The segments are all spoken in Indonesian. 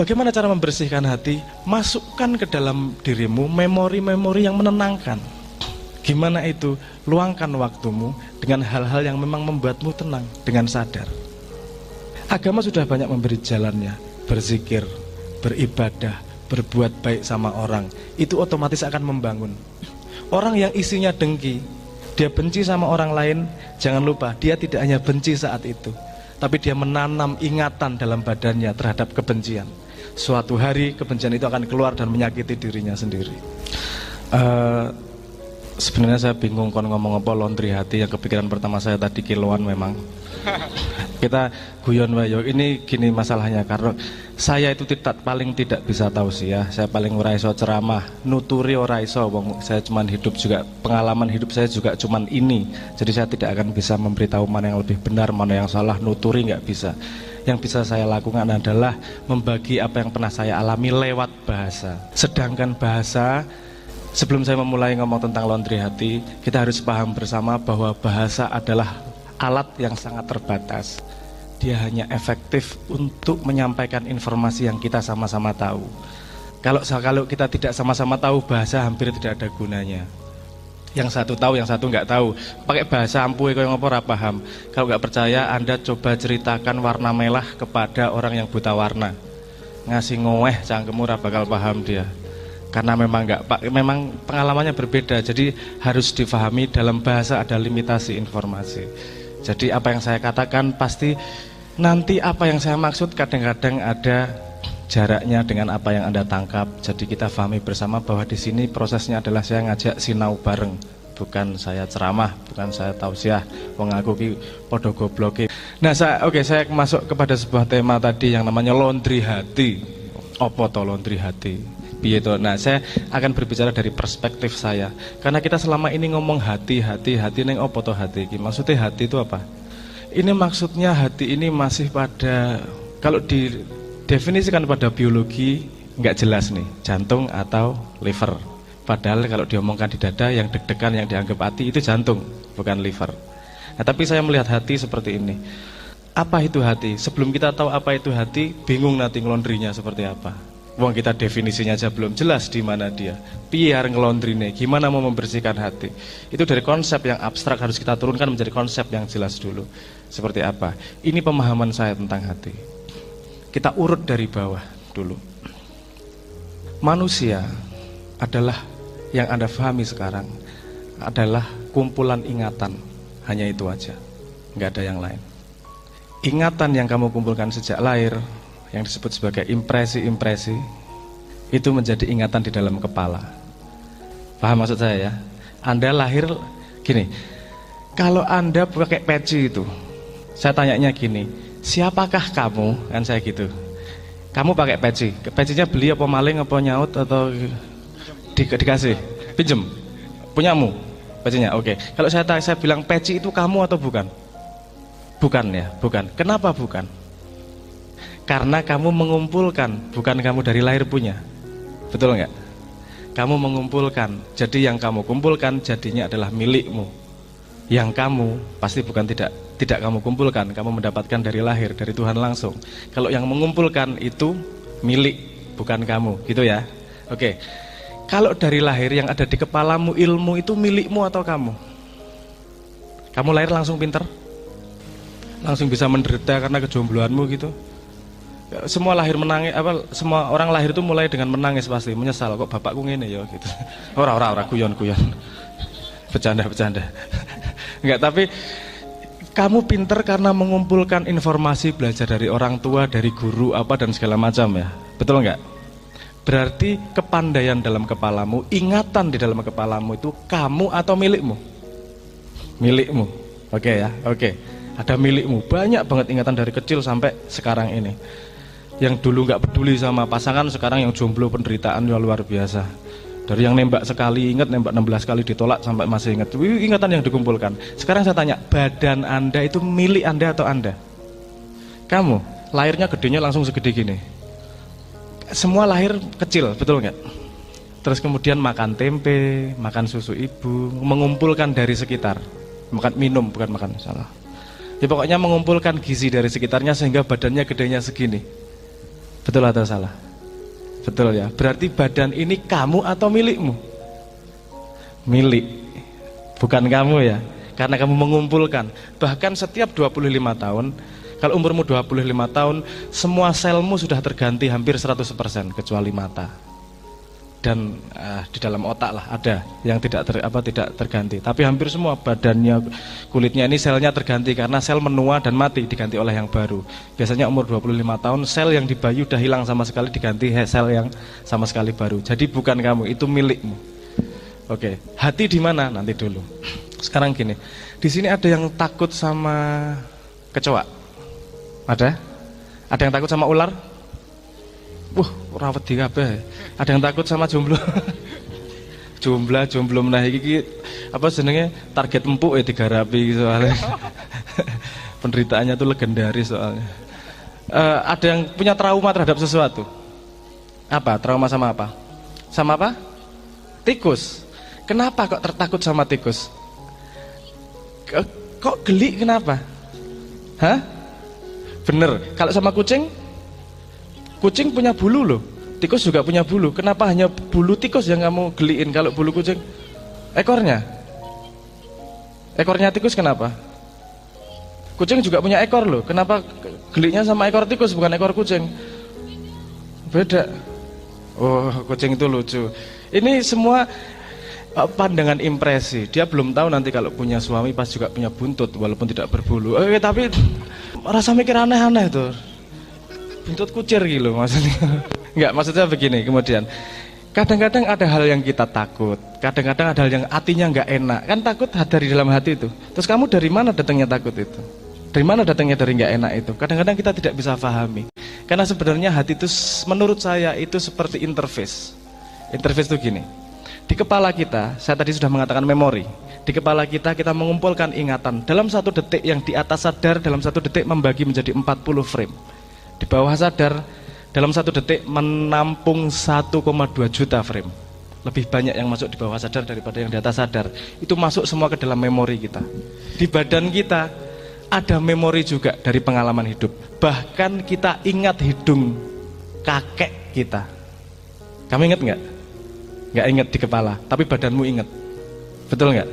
Bagaimana cara membersihkan hati? Masukkan ke dalam dirimu memori-memori yang menenangkan. Gimana itu? Luangkan waktumu dengan hal-hal yang memang membuatmu tenang dengan sadar. Agama sudah banyak memberi jalannya. Berzikir, beribadah, berbuat baik sama orang, itu otomatis akan membangun. Orang yang isinya dengki, dia benci sama orang lain, jangan lupa dia tidak hanya benci saat itu, tapi dia menanam ingatan dalam badannya terhadap kebencian. Suatu hari kebencian itu akan keluar dan menyakiti dirinya sendiri. Sebenarnya saya bingung kon ngomong apa laundry hati. Yang kepikiran pertama saya tadi kiloan memang. Kita guyon wayo. Ini gini masalahnya, karena saya itu paling tidak bisa tausiah. Saya paling ora iso ceramah, nuturi ora iso. Saya cuman hidup juga, pengalaman hidup saya juga cuman ini. Jadi saya tidak akan bisa memberitahu mana yang lebih benar, mana yang salah, nuturi nggak bisa. Yang bisa saya lakukan adalah membagi apa yang pernah saya alami lewat bahasa. Sedangkan bahasa, sebelum saya memulai ngomong tentang laundry hati, kita harus paham bersama bahwa bahasa adalah alat yang sangat terbatas. Dia hanya efektif untuk menyampaikan informasi yang kita sama-sama tahu. Kalau kita tidak sama-sama tahu, bahasa hampir tidak ada gunanya. Yang satu tahu, yang satu nggak tahu. Pakai bahasa ampui kau yang apa paham. Kalau nggak percaya, Anda coba ceritakan warna merah kepada orang yang buta warna. Ngasih ngoweh cangkemmu ora bakal paham dia. Karena memang pengalamannya berbeda. Jadi harus difahami, dalam bahasa ada limitasi informasi. Jadi apa yang saya katakan pasti nanti apa yang saya maksud kadang-kadang ada jaraknya dengan apa yang Anda tangkap. Jadi kita pahami bersama bahwa di sini prosesnya adalah saya ngajak sinau bareng, bukan saya ceramah, bukan saya tausiah, wong aku ki padha gobloke. Nah, saya masuk kepada sebuah tema tadi yang namanya laundry hati. Apa to laundry hati? Piye to? Nah, saya akan berbicara dari perspektif saya. Karena kita selama ini ngomong hati ning apa to hati iki? Maksudnya hati itu apa? Ini maksudnya hati ini masih pada, kalau didefinisikan pada biologi nggak jelas nih, jantung atau liver. Padahal kalau diomongkan di dada, yang deg-degan, yang dianggap hati itu jantung, bukan liver. Nah, tapi saya melihat hati seperti ini. Apa itu hati? Sebelum kita tahu apa itu hati, bingung nanti ngelondrinya seperti apa. Wong kita definisinya aja belum jelas di mana dia. Biar ngelondrine, gimana mau membersihkan hati? Itu dari konsep yang abstrak harus kita turunkan menjadi konsep yang jelas dulu. Seperti apa? Ini pemahaman saya tentang hati. Kita urut dari bawah dulu. Manusia adalah, yang Anda pahami sekarang, adalah kumpulan ingatan. Hanya itu aja, nggak ada yang lain. Ingatan yang kamu kumpulkan sejak lahir, yang disebut sebagai impresi-impresi, itu menjadi ingatan di dalam kepala. Paham maksud saya ya? Anda lahir gini, kalau Anda pakai peci itu, saya tanyanya gini, siapakah kamu? Kan saya gitu. Kamu pakai peci, pecinya beli apa maling apa nyaut atau dikasih? Pinjem? Punyamu pecinya? Oke. Kalau saya bilang peci itu kamu atau bukan? Bukan ya, bukan. Kenapa bukan? Karena kamu mengumpulkan, bukan kamu dari lahir punya. Betul nggak? Kamu mengumpulkan, jadi yang kamu kumpulkan jadinya adalah milikmu. Yang kamu pasti bukan tidak kamu kumpulkan, kamu mendapatkan dari lahir, dari Tuhan langsung. Kalau yang mengumpulkan itu milik, bukan kamu, gitu ya. Oke. Kalau dari lahir yang ada di kepalamu, ilmu itu milikmu atau kamu? Kamu lahir langsung pinter? Langsung bisa menderita karena kejombloanmu gitu? Semua lahir menangis, semua orang lahir itu mulai dengan menangis pasti, menyesal kok bapakku ngene ya gitu. Ora guyon. Bercanda. Enggak, tapi kamu pinter karena mengumpulkan informasi, belajar dari orang tua, dari guru apa dan segala macam ya. Betul enggak? Berarti kepandaian dalam kepalamu, ingatan di dalam kepalamu itu kamu atau milikmu? Milikmu. Oke ya, oke. Ada milikmu, banyak banget ingatan dari kecil sampai sekarang ini. Yang dulu nggak peduli sama pasangan, sekarang yang jomblo penderitaan luar biasa. Dari yang nembak sekali ingat, nembak 16 kali ditolak sampai masih ingat. Ingatan yang dikumpulkan. Sekarang saya tanya, badan Anda itu milik Anda atau Anda? Kamu, lahirnya gedenya langsung segede gini. Semua lahir kecil, betul nggak? Terus kemudian makan tempe, makan susu ibu, mengumpulkan dari sekitar. Makan minum, bukan makan, salah. Ya pokoknya mengumpulkan gizi dari sekitarnya sehingga badannya gedenya segini. Betul atau salah? Betul ya. Berarti badan ini kamu atau milikmu? Milik. Bukan kamu ya. Karena kamu mengumpulkan. Bahkan setiap 25 tahun, kalau umurmu 25 tahun, semua selmu sudah terganti hampir 100% kecuali mata. Dan di dalam otak lah ada yang tidak terganti. Tapi hampir semua badannya, kulitnya ini selnya terganti karena sel menua dan mati, diganti oleh yang baru. Biasanya umur 25 tahun sel yang di bayi udah hilang sama sekali, diganti sel yang sama sekali baru. Jadi bukan kamu, itu milikmu. Oke, hati di mana? Nanti dulu. Sekarang gini, di sini ada yang takut sama kecoa? Ada? Ada yang takut sama ular? Ora wedi kabeh. Ada yang takut sama jomblo? jomblo menah iki apa jenenge target empuk ya digarapi soalnya. Penderitaannya tuh legendaris soalnya. Ada yang punya trauma terhadap sesuatu? Apa? Trauma sama apa? Sama apa? Tikus. Kenapa kok tertakut sama tikus? Kok geli kenapa? Hah? Bener, kalau sama kucing? Kucing punya bulu loh, tikus juga punya bulu. Kenapa hanya bulu tikus yang kamu geliin? Kalau bulu kucing, ekornya tikus kenapa? Kucing juga punya ekor loh, kenapa geliknya sama ekor tikus bukan ekor kucing? Beda. Oh, kucing itu lucu. Ini semua pandangan impresi. Dia belum tahu nanti kalau punya suami pas juga punya buntut walaupun tidak berbulu. Tapi rasa mikir aneh-aneh tuh. Buntut kucir gitu maksudnya. Enggak, maksudnya begini. Kemudian kadang-kadang ada hal yang kita takut, kadang-kadang ada hal yang hatinya enggak enak. Kan takut dari dalam hati itu. Terus kamu dari mana datangnya takut itu? Dari mana datangnya dari enggak enak itu? Kadang-kadang kita tidak bisa pahami. Karena sebenarnya hati itu menurut saya itu seperti interface. Interface itu gini. Di kepala kita, saya tadi sudah mengatakan memori. Di kepala kita mengumpulkan ingatan. Dalam satu detik yang di atas sadar, dalam satu detik membagi menjadi 40 frame. Di bawah sadar, dalam satu detik menampung 1,2 juta frame. Lebih banyak yang masuk di bawah sadar daripada yang di atas sadar. Itu masuk semua ke dalam memori kita. Di badan kita ada memori juga dari pengalaman hidup. Bahkan kita ingat hidung kakek kita. Kamu ingat nggak? Nggak ingat di kepala, tapi badanmu ingat. Betul nggak?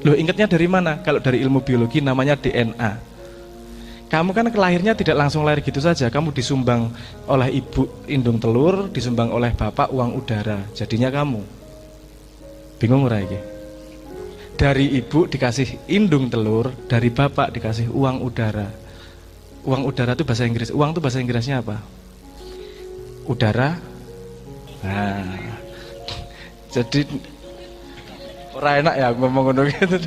Loh, ingatnya dari mana? Kalau dari ilmu biologi namanya DNA. Kamu kan kelahirnya tidak langsung lahir gitu saja. Kamu disumbang oleh ibu indung telur, disumbang oleh bapak uang udara. Jadinya kamu. Bingung ora iki? Dari ibu dikasih indung telur, dari bapak dikasih uang udara. Uang udara itu bahasa Inggris. Uang itu bahasa Inggrisnya apa? Udara. Nah, jadi ora enak ya ngomong ngono gitu.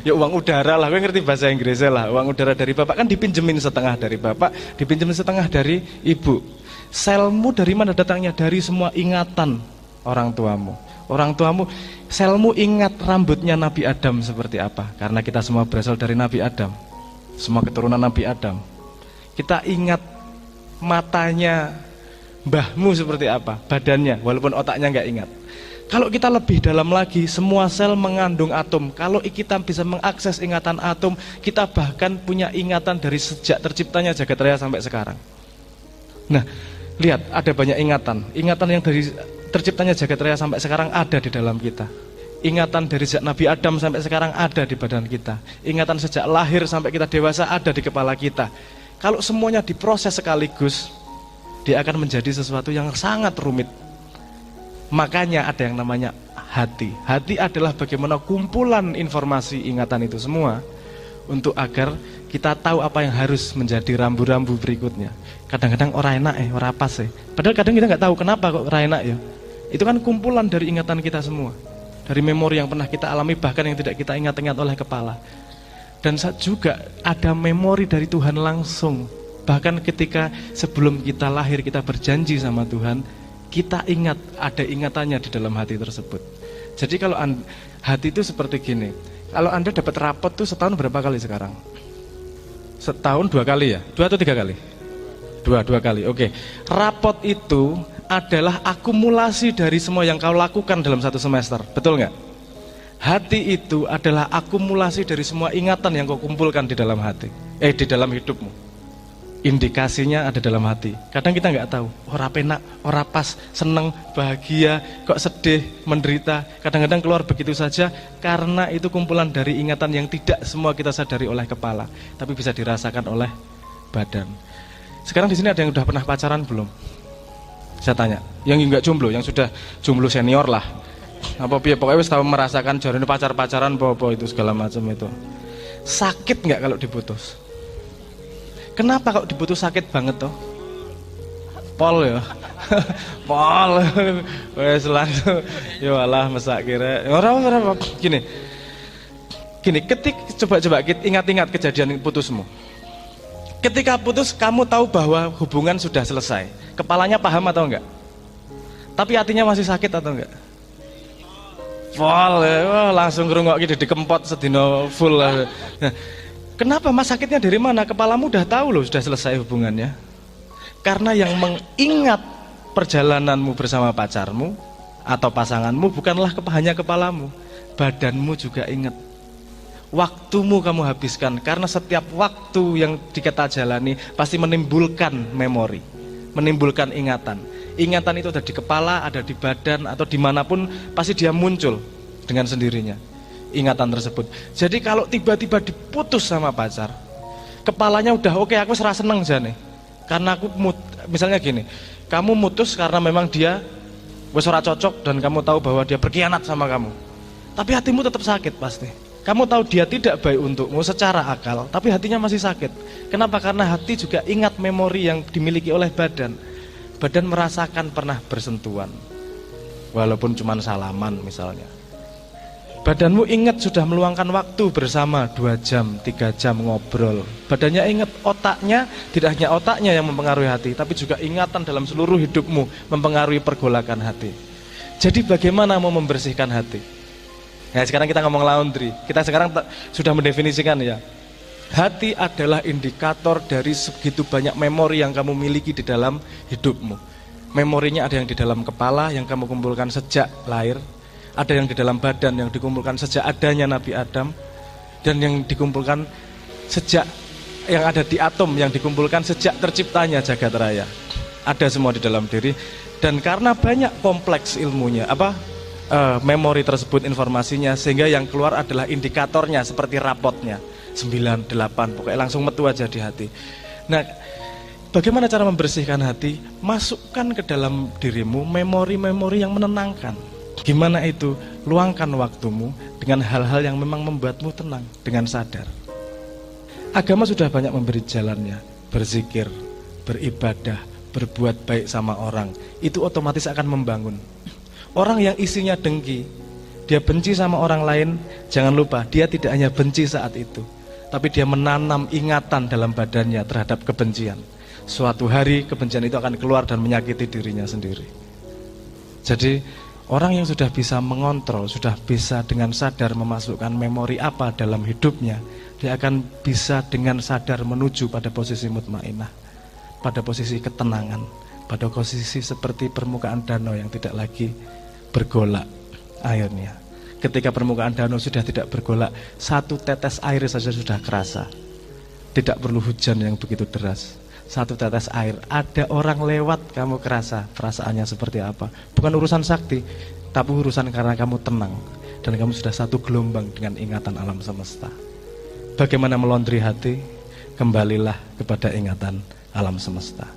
Ya uang udara lah, gue ngerti bahasa Inggrisnya lah. Uang udara dari bapak kan dipinjemin setengah dari bapak, dipinjemin setengah dari ibu. Selmu dari mana datangnya? Dari semua ingatan orang tuamu. Orang tuamu, selmu ingat rambutnya Nabi Adam seperti apa? Karena kita semua berasal dari Nabi Adam. Semua keturunan Nabi Adam. Kita ingat matanya mbahmu seperti apa? Badannya, walaupun otaknya nggak ingat. Kalau kita lebih dalam lagi, semua sel mengandung atom. Kalau kita bisa mengakses ingatan atom, kita bahkan punya ingatan dari sejak terciptanya jagat raya sampai sekarang. Nah, lihat, ada banyak ingatan. Ingatan yang dari terciptanya jagat raya sampai sekarang ada di dalam kita. Ingatan dari sejak Nabi Adam sampai sekarang ada di badan kita. Ingatan sejak lahir sampai kita dewasa ada di kepala kita. Kalau semuanya diproses sekaligus, dia akan menjadi sesuatu yang sangat rumit. Makanya ada yang namanya hati. Hati adalah bagaimana kumpulan informasi ingatan itu semua untuk agar kita tahu apa yang harus menjadi rambu-rambu berikutnya. Kadang-kadang orang enak orang pas Padahal kadang kita nggak tahu kenapa kok orang enak ya. Itu kan kumpulan dari ingatan kita semua. Dari memori yang pernah kita alami bahkan yang tidak kita ingat-ingat oleh kepala. Dan juga ada memori dari Tuhan langsung. Bahkan ketika sebelum kita lahir kita berjanji sama Tuhan, kita ingat, ada ingatannya di dalam hati tersebut. Jadi kalau hati itu seperti gini. Kalau Anda dapat rapot tuh setahun berapa kali sekarang? Setahun 2 kali ya? 2 atau 3 kali? 2 kali, oke. Rapot itu adalah akumulasi dari semua yang kau lakukan dalam satu semester. Betul nggak? Hati itu adalah akumulasi dari semua ingatan yang kau kumpulkan di dalam hati. Di dalam hidupmu. Indikasinya ada dalam hati. Kadang kita nggak tahu, ora penak, ora pas, seneng, bahagia, kok sedih, menderita. Kadang-kadang keluar begitu saja karena itu kumpulan dari ingatan yang tidak semua kita sadari oleh kepala, tapi bisa dirasakan oleh badan. Sekarang di sini ada yang udah pernah pacaran belum? Saya tanya. Yang nggak jomblo, yang sudah jomblo senior lah. Apa piye pokoknya wis tahu merasakan jarene pacar-pacaran apa itu segala macam itu. Sakit nggak kalau diputus? Kenapa kok diputus sakit banget toh? Pol ya. Pol. Wes langsung ya alah mesak kira. Ora gini. Coba kita ingat-ingat kejadian putusmu. Ketika putus kamu tahu bahwa hubungan sudah selesai. Kepalanya paham atau enggak? Tapi hatinya masih sakit atau enggak? Pol, langsung ngrungok iki dikempot sedina full lah. Nah, kenapa mas sakitnya dari mana? Kepalamu udah tahu loh sudah selesai hubungannya. Karena yang mengingat perjalananmu bersama pacarmu atau pasanganmu bukanlah hanya kepalamu, badanmu juga ingat. Waktumu kamu habiskan karena setiap waktu yang kita jalani pasti menimbulkan memori, menimbulkan ingatan. Ingatan itu ada di kepala, ada di badan atau dimanapun pasti dia muncul dengan sendirinya. Ingatan tersebut. Jadi kalau tiba-tiba diputus sama pacar, kepalanya udah oke, aku serasa seneng jane. Karena aku misalnya gini, kamu mutus karena memang dia wes ora cocok dan kamu tahu bahwa dia berkhianat sama kamu. Tapi hatimu tetap sakit pasti. Kamu tahu dia tidak baik untukmu secara akal, tapi hatinya masih sakit. Kenapa? Karena hati juga ingat memori yang dimiliki oleh badan. Badan merasakan pernah bersentuhan, walaupun cuma salaman misalnya. Badanmu ingat sudah meluangkan waktu bersama 2 jam, 3 jam ngobrol. Badannya ingat, otaknya, tidak hanya otaknya yang mempengaruhi hati, tapi juga ingatan dalam seluruh hidupmu mempengaruhi pergolakan hati. Jadi bagaimana mau membersihkan hati? Nah sekarang kita ngomong laundry. Kita sekarang sudah mendefinisikan ya. Hati adalah indikator dari segitu banyak memori yang kamu miliki di dalam hidupmu. Memorinya ada yang di dalam kepala yang kamu kumpulkan sejak lahir. Ada yang di dalam badan yang dikumpulkan sejak adanya Nabi Adam, dan yang dikumpulkan sejak yang ada di atom yang dikumpulkan sejak terciptanya jagat raya. Ada semua di dalam diri, dan karena banyak kompleks ilmunya, memori tersebut informasinya, sehingga yang keluar adalah indikatornya seperti rapotnya 9, 8, pokoknya langsung metu aja di hati. Nah, bagaimana cara membersihkan hati? Masukkan ke dalam dirimu memori-memori yang menenangkan. Gimana itu? Luangkan waktumu dengan hal-hal yang memang membuatmu tenang, dengan sadar. Agama sudah banyak memberi jalannya, berzikir, beribadah, berbuat baik sama orang, itu otomatis akan membangun. Orang yang isinya dengki, dia benci sama orang lain, jangan lupa, dia tidak hanya benci saat itu, tapi dia menanam ingatan dalam badannya terhadap kebencian. Suatu hari kebencian itu akan keluar dan menyakiti dirinya sendiri. Jadi orang yang sudah bisa mengontrol, sudah bisa dengan sadar memasukkan memori apa dalam hidupnya, dia akan bisa dengan sadar menuju pada posisi mutmainah, pada posisi ketenangan, pada posisi seperti permukaan danau yang tidak lagi bergolak airnya. Ketika permukaan danau sudah tidak bergolak, satu tetes air saja sudah kerasa. Tidak perlu hujan yang begitu deras. Satu tetes air, ada orang lewat, kamu kerasa perasaannya seperti apa. Bukan urusan sakti, tapi urusan karena kamu tenang dan kamu sudah satu gelombang dengan ingatan alam semesta. Bagaimana melondri hati? Kembalilah kepada ingatan alam semesta.